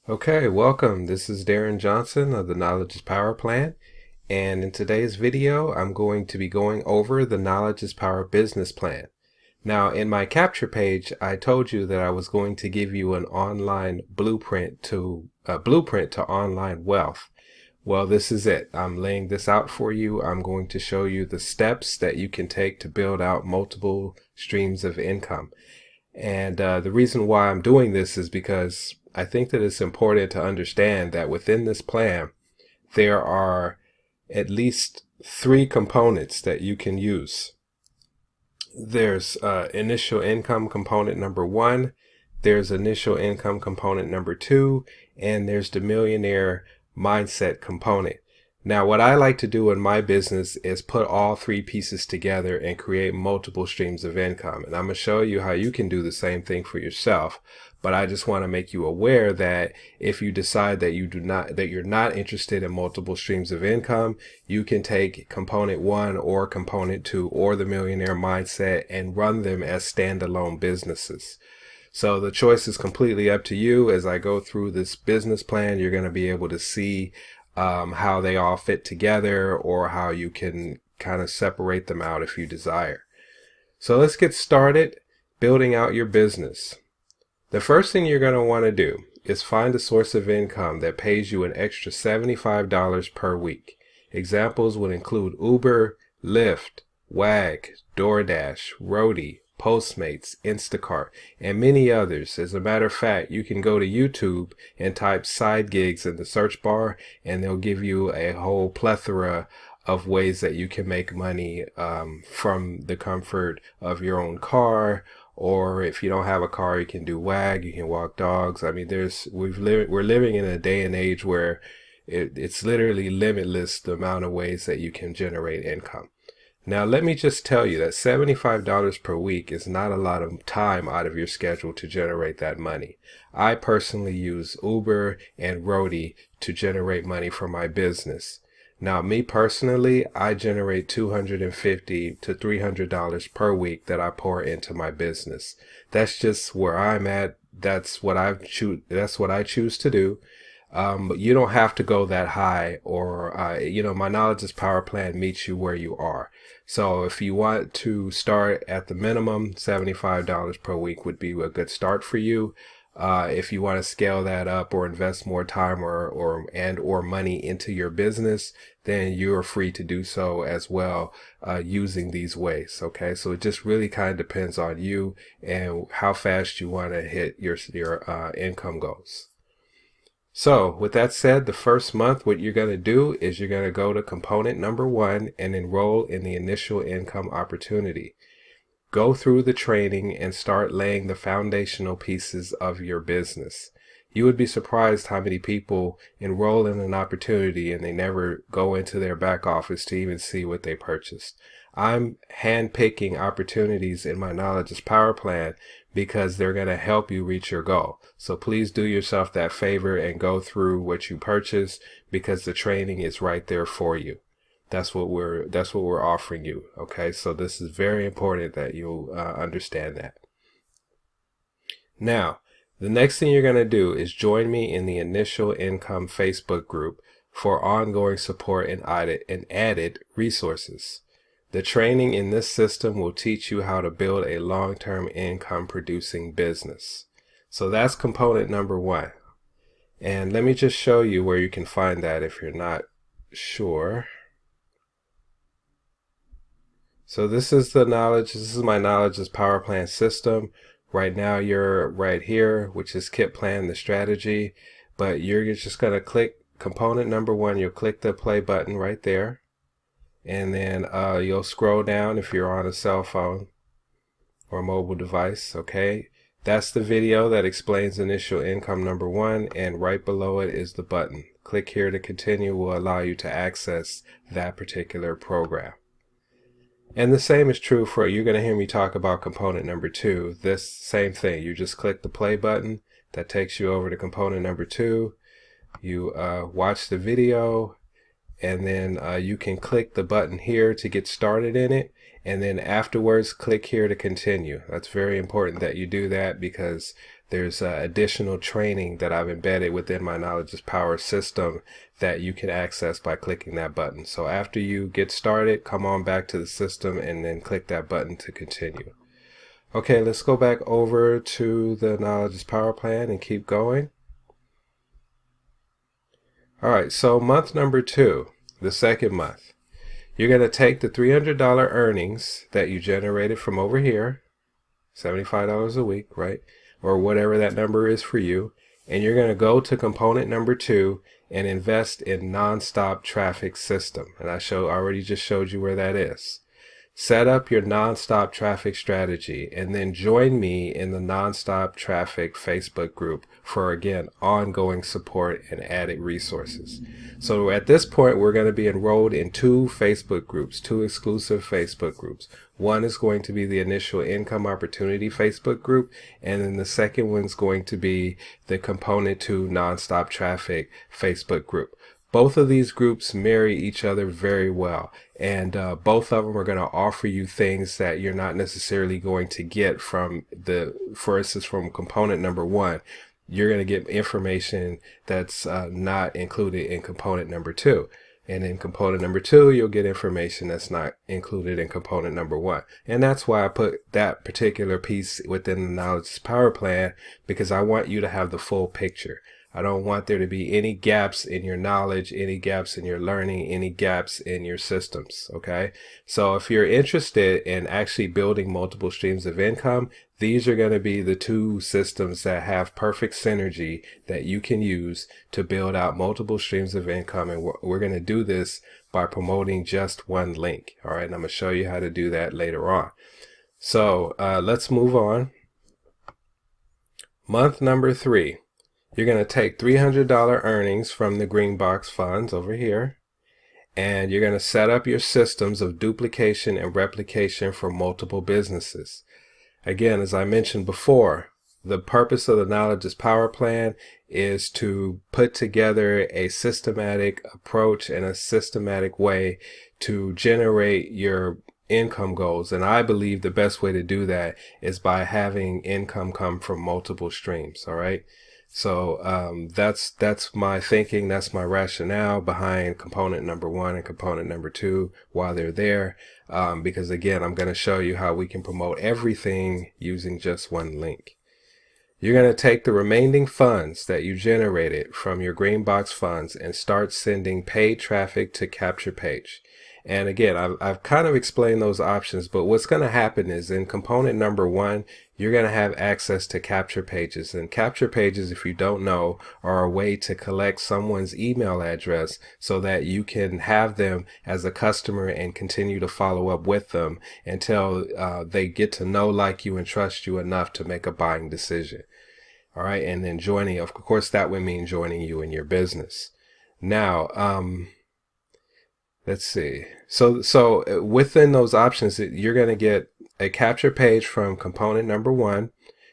Okay, welcome. This is Darrin Johnson of the Knowledge is Power Plan. And in today's video, I'm going to be going over the Knowledge is Power business plan. Now, in my capture page, I told you that I was going to give you an online blueprint to online wealth. Well, this is it. I'm laying this out for you. I'm going to show you the steps that you can take to build out multiple streams of income. And the reason why I'm doing this is because I think that it's important to understand that within this plan, there are at least three components that you can use. There's initial income component number one, there's initial income component number two, and there's the millionaire mindset component. Now, what I like to do in my business is put all three pieces together and create multiple streams of income. And I'm going to show you how you can do the same thing for yourself. But I just want to make you aware that if you decide that you're not interested in multiple streams of income, you can take component one or component two or the millionaire mindset and run them as standalone businesses. So the choice is completely up to you. As I go through this business plan, you're going to be able to see how they all fit together, or how you can kind of separate them out if you desire. So let's get started building out your business. The first thing you're going to want to do is find a source of income that pays you an extra $75 per week. Examples would include Uber, Lyft, Wag, DoorDash, Roadie, Postmates, Instacart, and many others. As a matter of fact, you can go to YouTube and type side gigs in the search bar, and they'll give you a whole plethora of ways that you can make money from the comfort of your own car. Or if you don't have a car, you can do Wag, you can walk dogs. I mean, we're living in a day and age where it's literally limitless the amount of ways that you can generate income. Now, let me just tell you that $75 per week is not a lot of time out of your schedule to generate that money. I personally use Uber and Roadie to generate money for my business. Now, me personally, I generate $250 to $300 per week that I pour into my business. That's just where I'm at. That's what I choose to do. But you don't have to go that high, or my Knowledge is Power plan meets you where you are. So if you want to start at the minimum, $75 per week would be a good start for you. If you want to scale that up or invest more time or money into your business, then you're free to do so as well, using these ways. Okay, so it just really kind of depends on you and how fast you want to hit your income goals. So with that said, the first month, what you're going to do is you're going to go to component number one and enroll in the initial income opportunity. Go through the training and start laying the foundational pieces of your business. You would be surprised how many people enroll in an opportunity and they never go into their back office to even see what they purchased. I'm handpicking opportunities in my Knowledge is Power plan because they're going to help you reach your goal. So please do yourself that favor and go through what you purchase, because the training is right there for you. That's what we're offering you. Okay, so this is very important that you understand that. Now, the next thing you're going to do is join me in the Initial Income Facebook group for ongoing support and added resources. The training in this system will teach you how to build a long-term income producing business. So that's component number one. And let me just show you where you can find that if you're not sure. So this is my Knowledge is Power plan system. Right now you're right here, which is Kit Plan, the strategy. But you're just going to click component number one. You'll click the play button right there. And then you'll scroll down if you're on a cell phone or mobile device. Okay, that's the video that explains initial income number one, and right below it is the button. Click here to continue will allow you to access that particular program. And the same is true for, you're going to hear me talk about component number two. This same thing, you just click the play button, that takes you over to component number two. You watch the video, and then you can click the button here to get started in it, and then afterwards click here to continue. That's very important that you do that, because there's additional training that I've embedded within my Knowledge is Power system that you can access by clicking that button. So after you get started, come on back to the system and then click that button to continue. Okay, let's go back over to the Knowledge is Power plan and keep going. All right, so month number 2, the second month, you're going to take the $300 earnings that you generated from over here, $75 a week, right? Or whatever that number is for you. And you're going to go to component number 2 and invest in nonstop traffic system. And I already just showed you where that is. Set up your nonstop traffic strategy and then join me in the nonstop traffic Facebook group for, again, ongoing support and added resources. So at this point, we're going to be enrolled in 2 Facebook groups, 2 exclusive Facebook groups. One is going to be the initial income opportunity Facebook group, and then the second one's going to be the component 2 nonstop traffic Facebook group. Both of these groups marry each other very well, and both of them are going to offer you things that you're not necessarily going to get from for instance, from component number 1. You're going to get information that's not included in component number 2. And in component number 2, you'll get information that's not included in component number 1. And that's why I put that particular piece within the Knowledge is Power plan, because I want you to have the full picture. I don't want there to be any gaps in your knowledge, any gaps in your learning, any gaps in your systems, okay? So if you're interested in actually building multiple streams of income, these are going to be the 2 systems that have perfect synergy that you can use to build out multiple streams of income. And we're going to do this by promoting just one link, all right? And I'm going to show you how to do that later on. So let's move on. Month number 3. You're going to take $300 earnings from the green box funds over here, and you're going to set up your systems of duplication and replication for multiple businesses. Again, as I mentioned before, the purpose of the Knowledge is Power plan is to put together a systematic approach and a systematic way to generate your income goals. And I believe the best way to do that is by having income come from multiple streams. All right. So that's my thinking, that's my rationale behind component number 1 and component number 2 while they're there, because again, I'm going to show you how we can promote everything using just one link. You're going to take the remaining funds that you generated from your green box funds and start sending paid traffic to Capture Page. And again, I've kind of explained those options, but what's going to happen is in component number 1, you're going to have access to Capture Pages. And Capture Pages, if you don't know, are a way to collect someone's email address so that you can have them as a customer and continue to follow up with them until they get to know, like you, and trust you enough to make a buying decision. All right. And then joining, of course, that would mean joining you in your business. Now, let's see. So within those options, you're going to get a capture page from component number 1.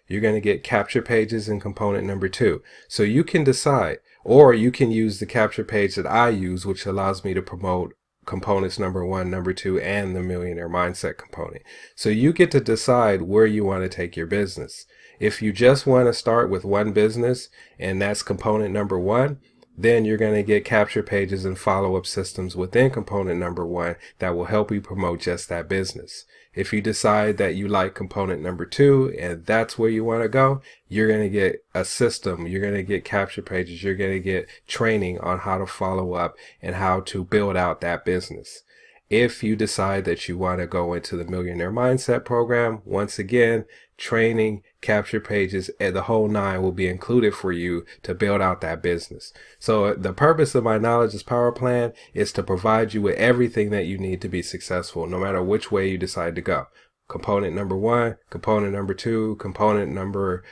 You're going to get capture pages in component number 2. So you can decide, or you can use the capture page that I use, which allows me to promote components number 1, number 2, and the Millionaire Mindset component. So you get to decide where you want to take your business. If you just want to start with one business, and that's component number 1, then you're going to get capture pages and follow-up systems within component number 1 that will help you promote just that business. If you decide that you like component number 2 and that's where you want to go, you're going to get a system, you're going to get capture pages, you're going to get training on how to follow up and how to build out that business. If you decide that you want to go into the Millionaire Mindset program, once again, training, capture pages, and the whole 9 will be included for you to build out that business. So the purpose of my Knowledge is Power plan is to provide you with everything that you need to be successful, no matter which way you decide to go. Component number 1, component number 2, component number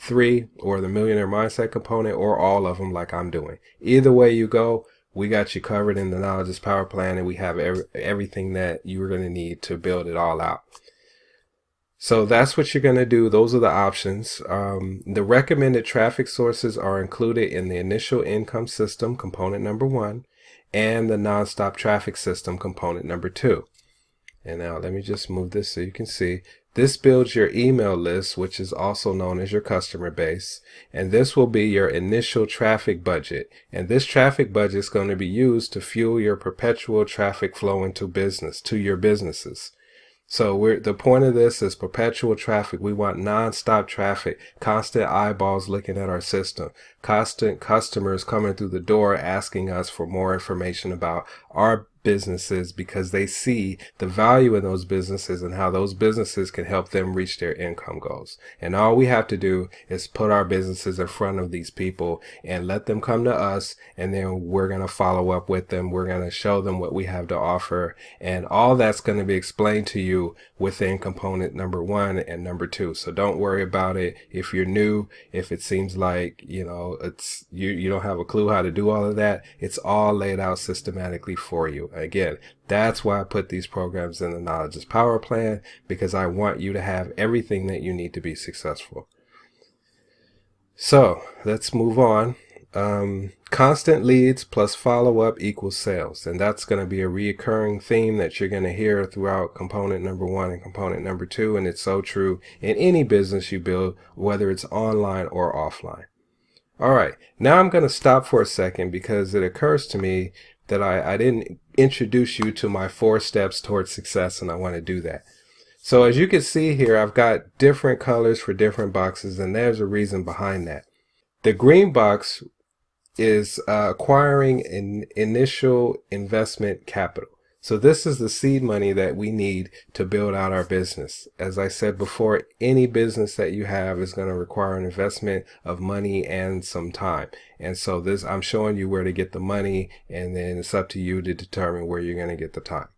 3, or the Millionaire Mindset component, or all of them like I'm doing. Either way you go, we got you covered in the Knowledge is Power plan, and we have everything that you're going to need to build it all out. So that's what you're going to do. Those are the options. The recommended traffic sources are included in the initial income system, component number 1, and the nonstop traffic system, component number 2. And now let me just move this so you can see. This builds your email list, which is also known as your customer base. And this will be your initial traffic budget. And this traffic budget is going to be used to fuel your perpetual traffic flow into your businesses. So the point of this is perpetual traffic. We want nonstop traffic, constant eyeballs looking at our system, constant customers coming through the door asking us for more information about our businesses because they see the value in those businesses and how those businesses can help them reach their income goals. And all we have to do is put our businesses in front of these people and let them come to us, and then we're going to follow up with them. We're going to show them what we have to offer, and all that's going to be explained to you within component number 1 and number 2. So don't worry about it. If you're new, if it seems like, it's you don't have a clue how to do all of that, it's all laid out systematically for you. Again, that's why I put these programs in the Knowledge is Power plan, because I want you to have everything that you need to be successful. So let's move on. Constant leads plus follow-up equals sales. And that's going to be a recurring theme that you're going to hear throughout component number 1 and component number 2. And it's so true in any business you build, whether it's online or offline. All right, now I'm going to stop for a second because it occurs to me that I didn't introduce you to my 4 steps towards success, and I want to do that. So as you can see here, I've got different colors for different boxes, and there's a reason behind that. The green box is acquiring an initial investment capital. So this is the seed money that we need to build out our business. As I said before, any business that you have is going to require an investment of money and some time. And so I'm showing you where to get the money, and then it's up to you to determine where you're going to get the time.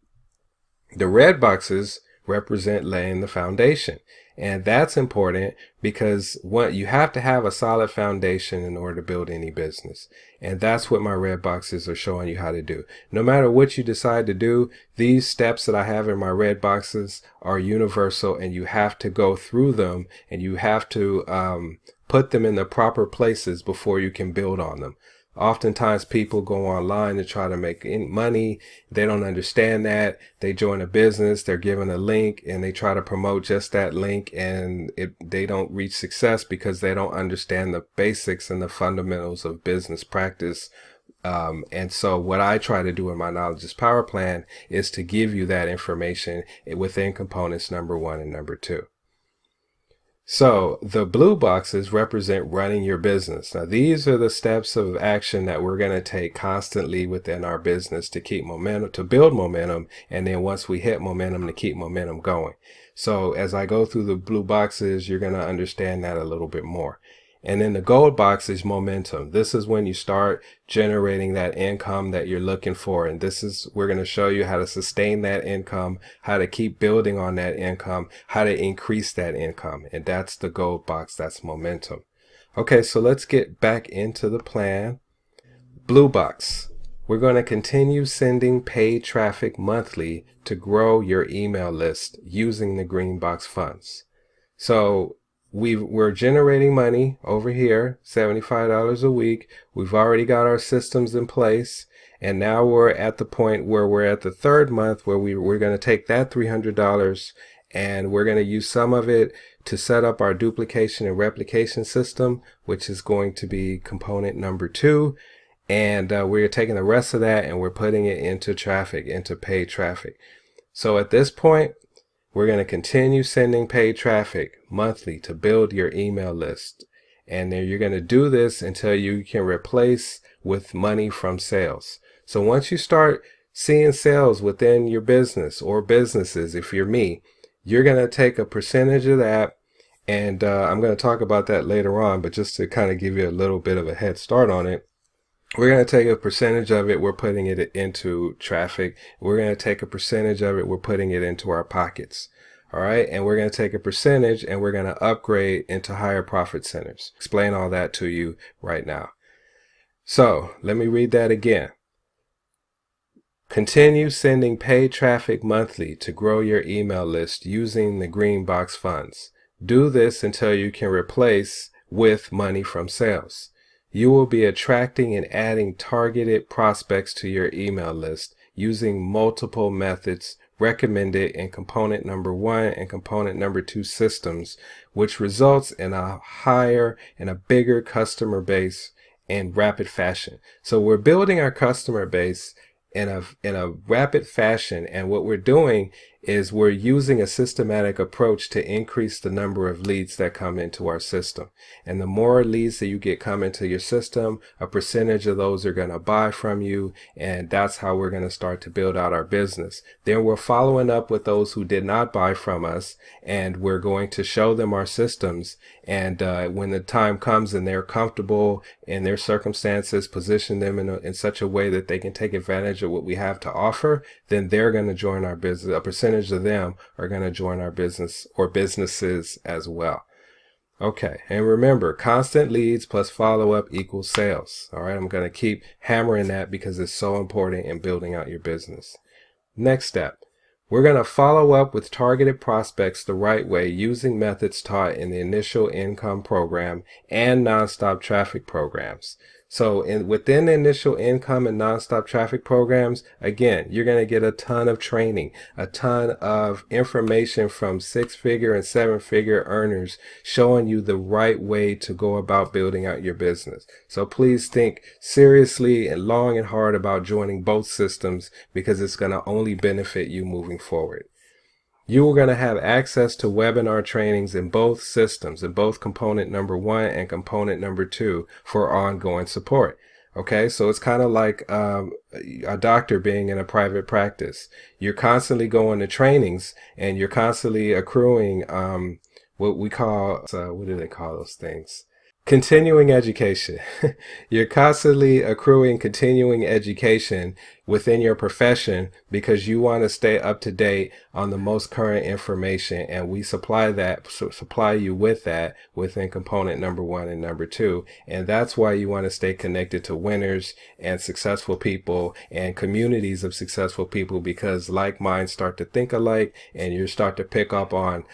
The red boxes represent laying the foundation. And that's important because you have to have a solid foundation in order to build any business. And that's what my red boxes are showing you how to do. No matter what you decide to do, these steps that I have in my red boxes are universal, and you have to go through them, and you have to put them in the proper places before you can build on them. Oftentimes people go online to try to make money. They don't understand that. They join a business, they're given a link, and they try to promote just that link, and they don't reach success because they don't understand the basics and the fundamentals of business practice. And so what I try to do in my Knowledge is Power plan is to give you that information within components number 1 and number 2. So the blue boxes represent running your business. Now these are the steps of action that we're going to take constantly within our business to keep momentum, to build momentum, and then once we hit momentum, to keep momentum going. So as I go through the blue boxes, you're going to understand that a little bit more. And then the gold box is momentum. This is when you start generating that income that you're looking for. And we're going to show you how to sustain that income, how to keep building on that income, how to increase that income. And that's the gold box. That's momentum. Okay, so let's get back into the plan. Blue box. We're going to continue sending paid traffic monthly to grow your email list using the green box funds. So we're generating money over here, $75 a week. We've already got our systems in place. And now we're at the point where we're at the 3rd month where we're going to take that $300 and we're going to use some of it to set up our duplication and replication system, which is going to be component number 2. And we're taking the rest of that and we're putting it into traffic, into paid traffic. So at this point, we're going to continue sending paid traffic monthly to build your email list. And then you're going to do this until you can replace with money from sales. So once you start seeing sales within your business or businesses, if you're me, you're going to take a percentage of that. And I'm going to talk about that later on, but just to kind of give you a little bit of a head start on it. We're going to take a percentage of it, we're putting it into traffic. We're going to take a percentage of it, we're putting it into our pockets. All right. And we're going to take a percentage and we're going to upgrade into higher profit centers. Explain all that to you right now. So let me read that again. Continue sending paid traffic monthly to grow your email list using the green box funds. Do this until you can replace with money from sales. You will be attracting and adding targeted prospects to your email list using multiple methods recommended in component number 1 and component number 2 systems, which results in a higher and a bigger customer base in rapid fashion. So we're building our customer base in a rapid fashion, and what we're doing is we're using a systematic approach to increase the number of leads that come into our system. And the more leads that you get come into your system, a percentage of those are going to buy from you, and that's how we're going to start to build out our business. Then we're following up with those who did not buy from us, and we're going to show them our systems, and when the time comes and they're comfortable in their circumstances, position them in such a way that they can take advantage of what we have to offer, then they're going to join our business. A percentage of them are going to join our business or businesses as well. Okay, and remember, constant leads plus follow-up equals sales. All right, I'm going to keep hammering that because it's so important in building out your business. Next step, we're going to follow up with targeted prospects the right way using methods taught in the initial income program and nonstop traffic programs. So within the initial income and nonstop traffic programs, again, you're going to get a ton of training, a ton of information from 6-figure and 7-figure earners showing you the right way to go about building out your business. So please think seriously and long and hard about joining both systems, because it's going to only benefit you moving forward. You are going to have access to webinar trainings in both systems, in both component number 1 and component number 2 for ongoing support. Okay, so it's kind of like a doctor being in a private practice. You're constantly going to trainings and you're constantly accruing what we call, what do they call those things? Continuing education. You're constantly accruing continuing education within your profession because you want to stay up to date on the most current information, and we supply you with that within component number 1 and number 2. And that's why you want to stay connected to winners and successful people and communities of successful people, because like minds start to think alike, and you start to pick up on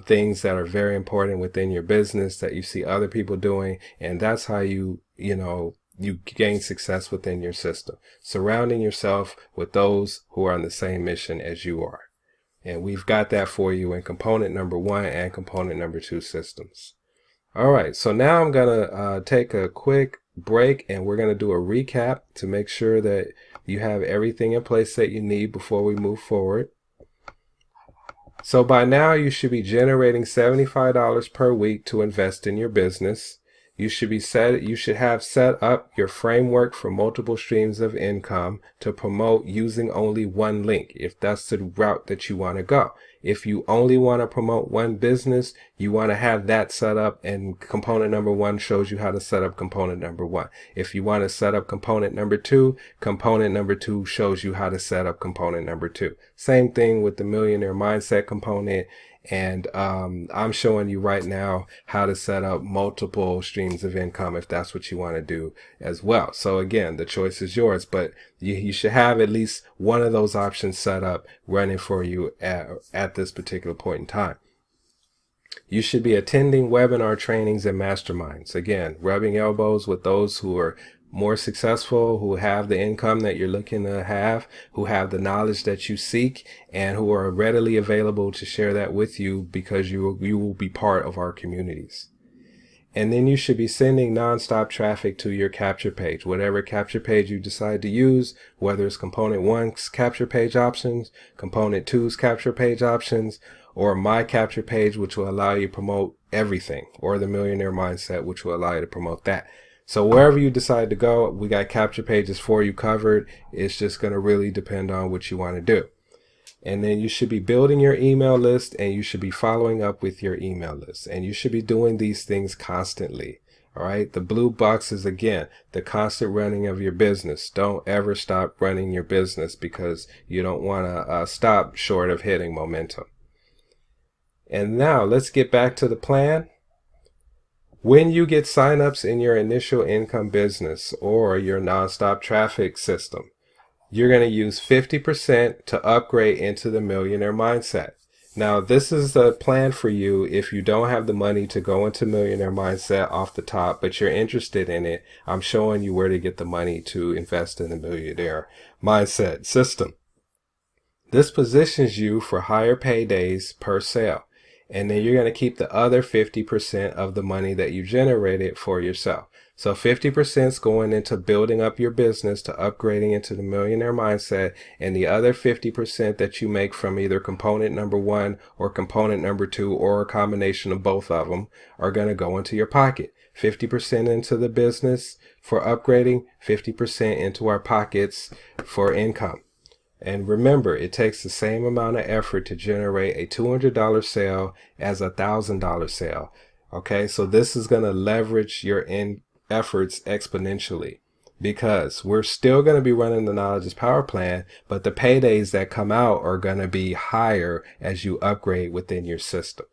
things that are very important within your business that you see other people doing, and that's how you gain success within your system, surrounding yourself with those who are on the same mission as you are. And we've got that for you in component number 1 and component number 2 systems. All right, so now I'm gonna take a quick break, and we're gonna do a recap to make sure that you have everything in place that you need before we move forward. So by now you should be generating $75 per week to invest in your business. You should have set up your framework for multiple streams of income to promote using only one link, if that's the route that you want to go. If you only want to promote one business, you want to have that set up, and component number 1 shows you how to set up component number 1. If you want to set up component number 2, component number 2 shows you how to set up component number 2. Same thing with the Millionaire Mindset component. And I'm showing you right now how to set up multiple streams of income if that's what you want to do as well. So again, the choice is yours, but you should have at least one of those options set up running for you at this particular point in time. You should be attending webinar trainings and masterminds. Again, rubbing elbows with those who are more successful, who have the income that you're looking to have, who have the knowledge that you seek, and who are readily available to share that with you, because you will be part of our communities. And then you should be sending nonstop traffic to your capture page, whatever capture page you decide to use, whether it's component 1's capture page options, component 2's capture page options, or my capture page, which will allow you to promote everything, or the Millionaire Mindset, which will allow you to promote that. So wherever you decide to go, we got capture pages for you covered. It's just going to really depend on what you want to do. And then you should be building your email list, and you should be following up with your email list. And you should be doing these things constantly. All right. The blue box is, again, the constant running of your business. Don't ever stop running your business, because you don't want to stop short of hitting momentum. And now let's get back to the plan. When you get signups in your initial income business or your nonstop traffic system, you're going to use 50% to upgrade into the Millionaire Mindset. Now, this is the plan for you if you don't have the money to go into Millionaire Mindset off the top, but you're interested in it. I'm showing you where to get the money to invest in the Millionaire Mindset system. This positions you for higher paydays per sale. And then you're going to keep the other 50% of the money that you generated for yourself. So 50% is going into building up your business, to upgrading into the millionaire mindset, and the other 50% that you make from either component number 1 or component number 2 or a combination of both of them are going to go into your pocket. 50% into the business for upgrading, 50% into our pockets for income. And remember, it takes the same amount of effort to generate a $200 sale as a $1,000 sale. Okay, so this is going to leverage your efforts exponentially, because we're still going to be running the Knowledge is Power plan, but the paydays that come out are going to be higher as you upgrade within your system.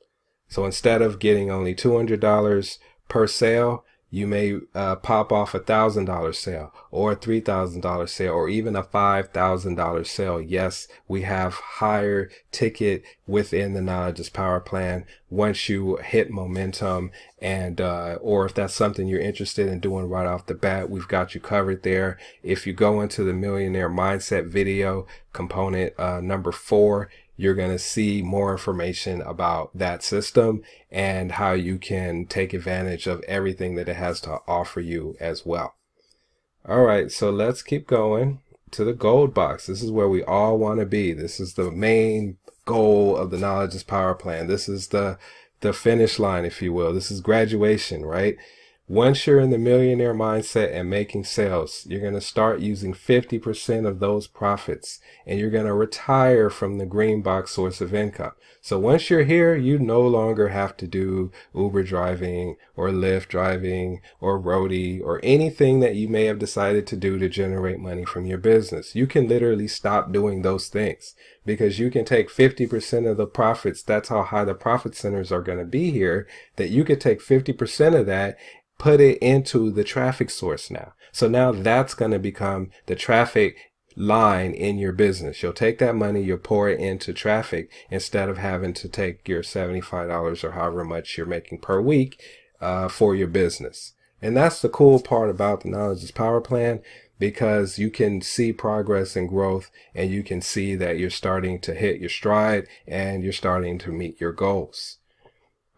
So instead of getting only $200 per sale, you may pop off a $1,000 sale or a $3,000 sale or even a $5,000 sale. Yes, we have higher ticket within the Knowledge is Power plan once you hit momentum, and or if that's something you're interested in doing right off the bat, we've got you covered there. If you go into the Millionaire Mindset video, component number 4, you're going to see more information about that system and how you can take advantage of everything that it has to offer you as well. All right, so let's keep going to the gold box. This is where we all want to be. This is the main goal of the Knowledge is Power plan. This is the finish line, if you will. This is graduation, right? Once you're in the millionaire mindset and making sales, you're going to start using 50% of those profits, and you're going to retire from the green box source of income. So once you're here, you no longer have to do Uber driving or Lyft driving or roadie or anything that you may have decided to do to generate money from your business. You can literally stop doing those things, because you can take 50% of the profits. That's how high the profit centers are going to be here, that you could take 50% of that, put it into the traffic source now. So now that's going to become the traffic line in your business. You'll take that money, you'll pour it into traffic instead of having to take your $75 or however much you're making per week for your business. And that's the cool part about the Knowledge is Power plan, because you can see progress and growth, and you can see that you're starting to hit your stride and you're starting to meet your goals.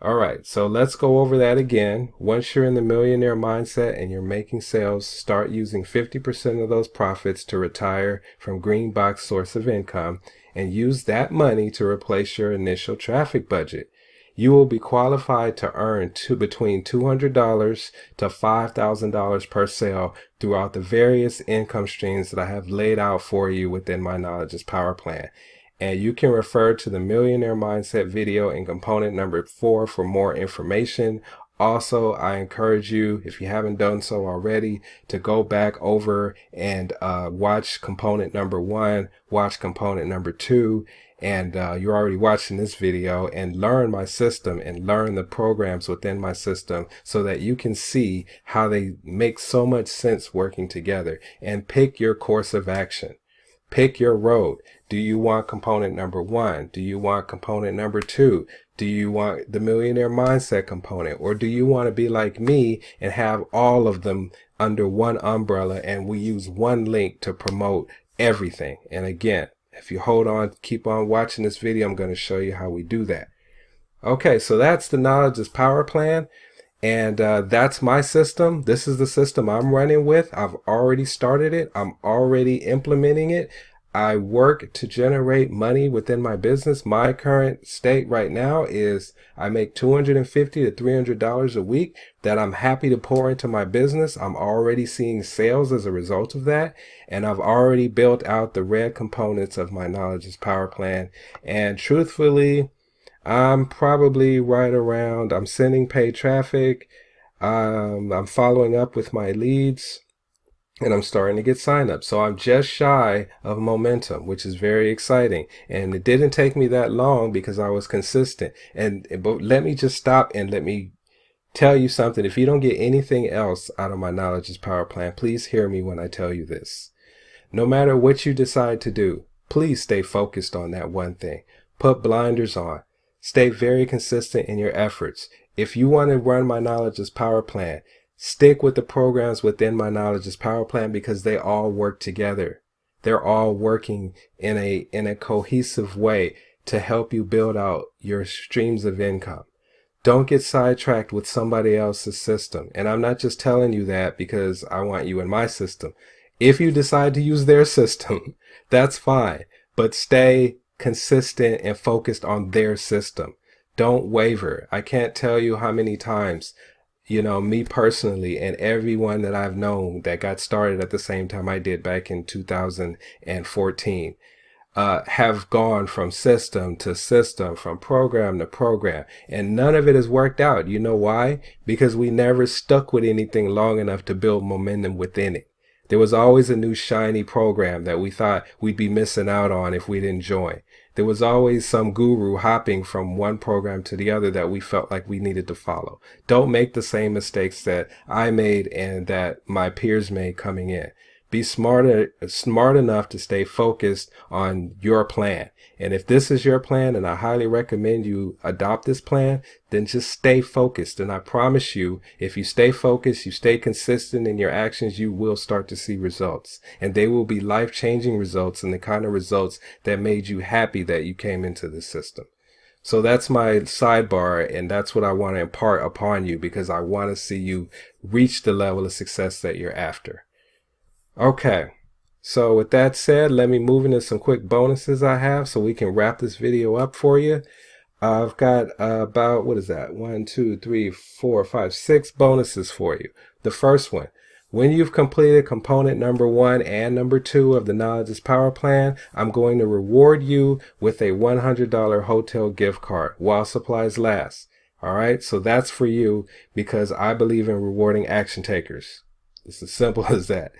All right, so let's go over that again. Once you're in the millionaire mindset and you're making sales, start using 50% of those profits to retire from green box source of income, and use that money to replace your initial traffic budget. You will be qualified to earn between $200 to $5,000 per sale throughout the various income streams that I have laid out for you within my Knowledge is Power plan. And you can refer to the Millionaire Mindset video in component number 4 for more information. Also, I encourage you, if you haven't done so already, to go back over and watch component number 1, watch component number 2, and you're already watching this video, and learn my system and learn the programs within my system so that you can see how they make so much sense working together, and pick your course of action. Pick your road. Do you want component number 1? Do you want component number 2? Do you want the millionaire mindset component? Or do you want to be like me and have all of them under one umbrella, and we use one link to promote everything? And again, if you hold on, keep on watching this video, I'm going to show you how we do that. Okay, so that's the Knowledge is Power plan. And that's my system. This is the system I'm running with. I've already started it. I'm already implementing it. I work to generate money within my business. My current state right now is I make $250 to $300 a week that I'm happy to pour into my business. I'm already seeing sales as a result of that. And I've already built out the red components of my Knowledge is Power plan. And truthfully, I'm probably right around, I'm sending paid traffic, I'm following up with my leads, and I'm starting to get signups. So I'm just shy of momentum, which is very exciting. And it didn't take me that long because I was consistent. But let me just stop and let me tell you something. If you don't get anything else out of my Knowledge is Power plan, please hear me when I tell you this. No matter what you decide to do, please stay focused on that one thing. Put blinders on. Stay very consistent in your efforts. If you want to run my Knowledge is Power plan, stick with the programs within my Knowledge is Power plan, because they all work together. They're all working in a cohesive way to help you build out your streams of income. Don't get sidetracked with somebody else's system. And I'm not just telling you that because I want you in my system. If you decide to use their system, that's fine. But stay consistent and focused on their system. Don't waver. I can't tell you how many times, me personally and everyone that I've known that got started at the same time I did back in 2014, have gone from system to system, from program to program, and none of it has worked out. You know why? Because we never stuck with anything long enough to build momentum within it. There was always a new shiny program that we thought we'd be missing out on if we didn't join. There was always some guru hopping from one program to the other that we felt like we needed to follow. Don't make the same mistakes that I made and that my peers made coming in. Be smart enough to stay focused on your plan. And if this is your plan, and I highly recommend you adopt this plan, then just stay focused. And I promise you, if you stay focused, you stay consistent in your actions, you will start to see results. And they will be life-changing results, and the kind of results that made you happy that you came into this system. So that's my sidebar, and that's what I want to impart upon you, because I want to see you reach the level of success that you're after. Okay, so with that said, let me move into some quick bonuses I have so we can wrap this video up for you. I've got about, 6 bonuses for you. The first one, when you've completed component number 1 and number 2 of the Knowledge is Power plan, I'm going to reward you with a $100 hotel gift card while supplies last. All right, so that's for you because I believe in rewarding action takers. It's as simple as that.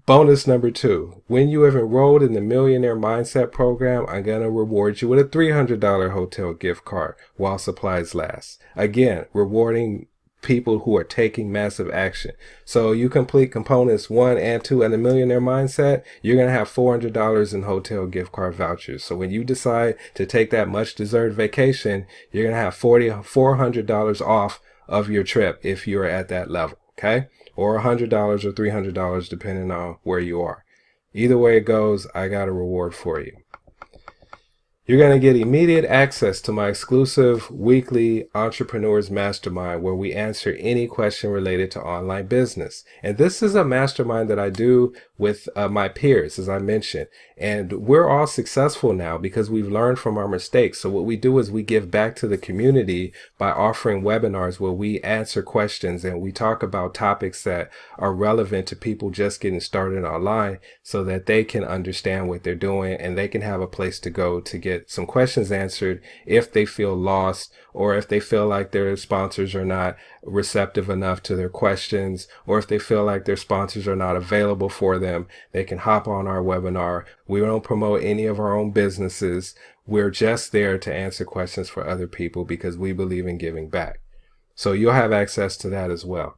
Bonus number 2, when you have enrolled in the Millionaire Mindset program, I'm going to reward you with a $300 hotel gift card while supplies last. Again, rewarding people who are taking massive action. So you complete components 1 and 2 in the Millionaire Mindset, you're going to have $400 in hotel gift card vouchers. So when you decide to take that much deserved vacation, you're going to have $400 off of your trip if you're at that level. Okay? Or $100 or $300 depending on where you are. Either way it goes, I got a reward for you. You're going to get immediate access to my exclusive weekly Entrepreneurs Mastermind where we answer any question related to online business. And this is a mastermind that I do with my peers, as I mentioned. And we're all successful now because we've learned from our mistakes. So what we do is we give back to the community by offering webinars where we answer questions and we talk about topics that are relevant to people just getting started online so that they can understand what they're doing and they can have a place to go to get some questions answered if they feel lost or if they feel like their sponsors are not receptive enough to their questions or if they feel like their sponsors are not available for them. They can hop on our webinar. We don't promote any of our own businesses. We're just there to answer questions for other people because we believe in giving back. So you'll have access to that as well.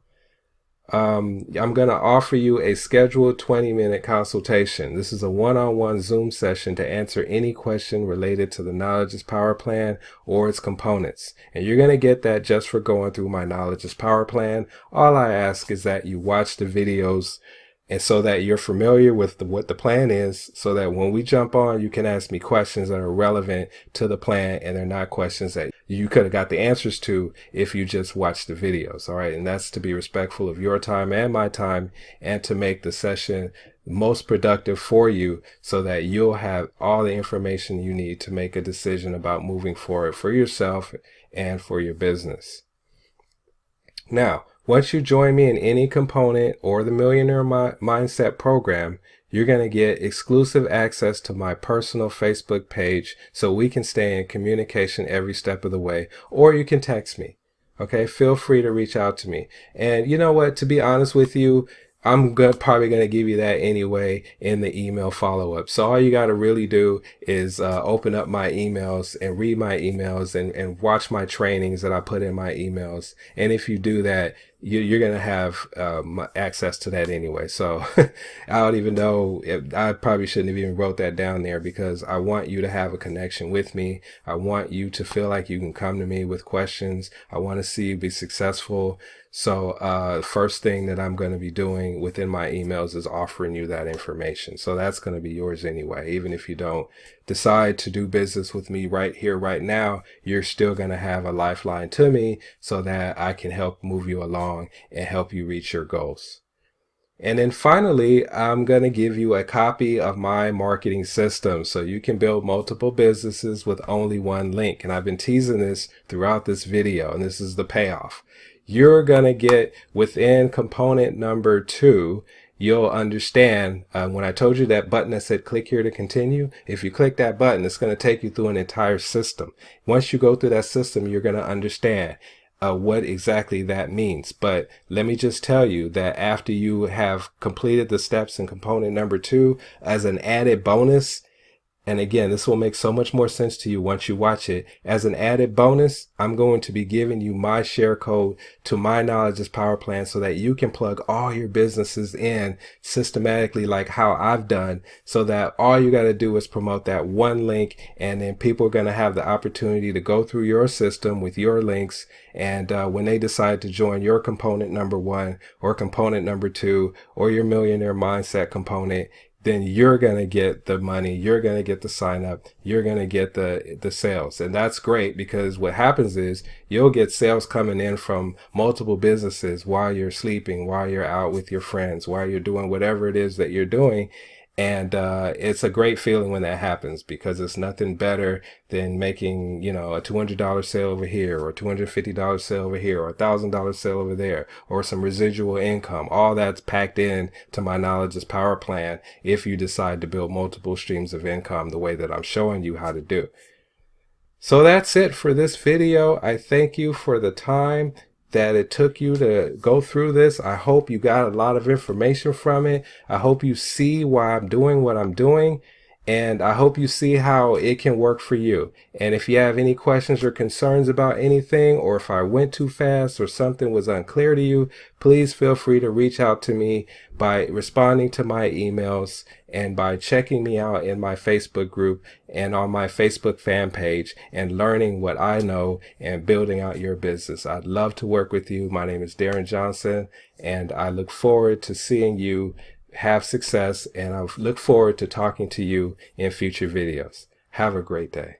I'm going to offer you a scheduled 20-minute consultation. This is a one-on-one Zoom session to answer any question related to the Knowledge is Power plan or its components. And you're going to get that just for going through my Knowledge is Power plan. All I ask is that you watch the videos and so that you're familiar with what the plan is, so that when we jump on, you can ask me questions that are relevant to the plan and they're not questions that you could have got the answers to if you just watched the videos. All right. And that's to be respectful of your time and my time and to make the session most productive for you so that you'll have all the information you need to make a decision about moving forward for yourself and for your business. Now, once you join me in any component or the Millionaire Mindset program, you're going to get exclusive access to my personal Facebook page so we can stay in communication every step of the way, or you can text me. Okay, feel free to reach out to me. And you know what, to be honest with you, I'm probably going to give you that anyway in the email follow-up. So all you got to really do is open up my emails and read my emails and watch my trainings that I put in my emails. And if you do that, you're going to have access to that anyway. So I don't even know if I probably shouldn't have even wrote that down there, because I want you to have a connection with me. I want you to feel like you can come to me with questions. I want to see you be successful. So first thing that I'm going to be doing within my emails is offering you that information. So that's going to be yours anyway. Even if you don't decide to do business with me right here, right now, you're still going to have a lifeline to me so that I can help move you along and help you reach your goals. And then finally, I'm going to give you a copy of my marketing system so you can build multiple businesses with only one link. And I've been teasing this throughout this video, and this is the payoff. You're going to get within component number 2, you'll understand when I told you that button that said click here to continue, if you click that button, it's going to take you through an entire system. Once you go through that system, you're going to understand what exactly that means. But let me just tell you that after you have completed the steps in component number 2, as an added bonus, and again, this will make so much more sense to you once you watch it. As an added bonus, I'm going to be giving you my share code to my Knowledge is Power plan so that you can plug all your businesses in systematically like how I've done, so that all you got to do is promote that one link, and then people are going to have the opportunity to go through your system with your links. And when they decide to join your component number 1 or component number 2 or your Millionaire Mindset component, then you're going to get the money, you're going to get the sign up, you're going to get the sales. And that's great, because what happens is you'll get sales coming in from multiple businesses while you're sleeping, while you're out with your friends, while you're doing whatever it is that you're doing. And it's a great feeling when that happens, because it's nothing better than making, a $200 sale over here, or $250 sale over here, or $1,000 sale over there, or some residual income. All that's packed in to my Knowledge is Power plan if you decide to build multiple streams of income the way that I'm showing you how to do. So that's it for this video. I thank you for the time that it took you to go through this. I hope you got a lot of information from it. I hope you see why I'm doing what I'm doing, and I hope you see how it can work for you. And if you have any questions or concerns about anything, or if I went too fast or something was unclear to you, please feel free to reach out to me by responding to my emails and by checking me out in my Facebook group and on my Facebook fan page and learning what I know and building out your business. I'd love to work with you. My name is Darrin Johnson, and I look forward to seeing you have success, and I look forward to talking to you in future videos. Have a great day.